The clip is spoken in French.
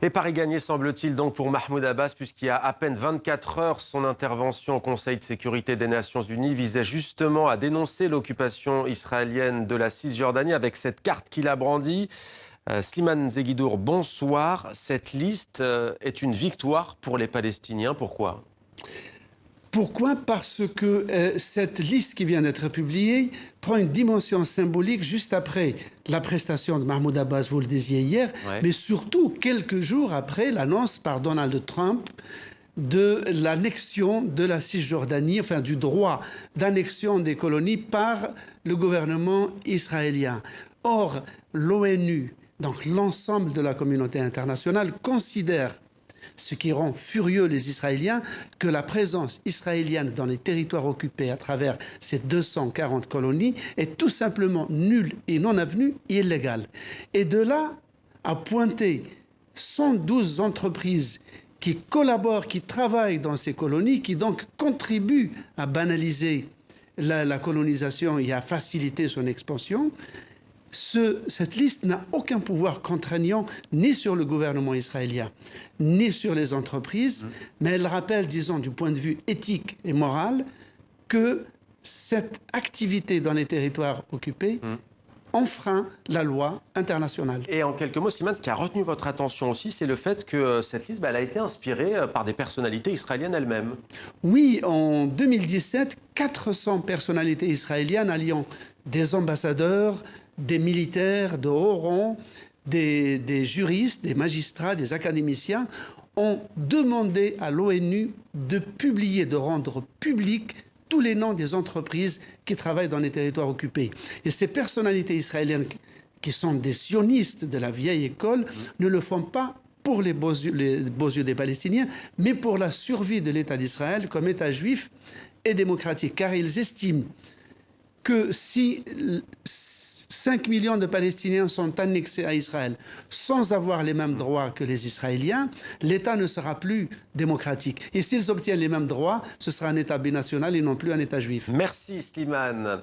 Et Paris gagné, semble-t-il, donc pour Mahmoud Abbas, puisqu'il y a à peine 24 heures, son intervention au Conseil de sécurité des Nations Unies visait justement à dénoncer l'occupation israélienne de la Cisjordanie avec cette carte qu'il a brandie. Slimane Zeguidour, bonsoir. Cette liste est une victoire pour les Palestiniens. Pourquoi ? Pourquoi? Parce que cette liste qui vient d'être publiée prend une dimension symbolique juste après la prestation de Mahmoud Abbas, vous le disiez hier, Ouais. mais surtout quelques jours après l'annonce par Donald Trump de l'annexion de la Cisjordanie, enfin du droit d'annexion des colonies par le gouvernement israélien. Or, l'ONU, donc l'ensemble de la communauté internationale, considère, ce qui rend furieux les Israéliens, que la présence israélienne dans les territoires occupés à travers ces 240 colonies est tout simplement nulle et non avenue et illégale. Et de là à pointer 112 entreprises qui collaborent, qui travaillent dans ces colonies, qui donc contribuent à banaliser la colonisation et à faciliter son expansion, cette liste n'a aucun pouvoir contraignant ni sur le gouvernement israélien, ni sur les entreprises, mais elle rappelle, disons, du point de vue éthique et moral, que cette activité dans les territoires occupés enfreint la loi internationale. Et en quelques mots, Slimane, ce qui a retenu votre attention aussi, c'est le fait que cette liste, elle a été inspirée par des personnalités israéliennes elles-mêmes. Oui, en 2017, 400 personnalités israéliennes alliant des ambassadeurs, des militaires de haut rang, des juristes, des magistrats, des académiciens ont demandé à l'ONU de publier, de rendre public tous les noms des entreprises qui travaillent dans les territoires occupés. Et ces personnalités israéliennes qui sont des sionistes de la vieille école ne le font pas pour les beaux yeux des Palestiniens, mais pour la survie de l'État d'Israël comme État juif et démocratique. Car ils estiment que si 5 millions de Palestiniens sont annexés à Israël sans avoir les mêmes droits que les Israéliens, l'État ne sera plus démocratique. Et s'ils obtiennent les mêmes droits, ce sera un État binational et non plus un État juif. Merci Slimane.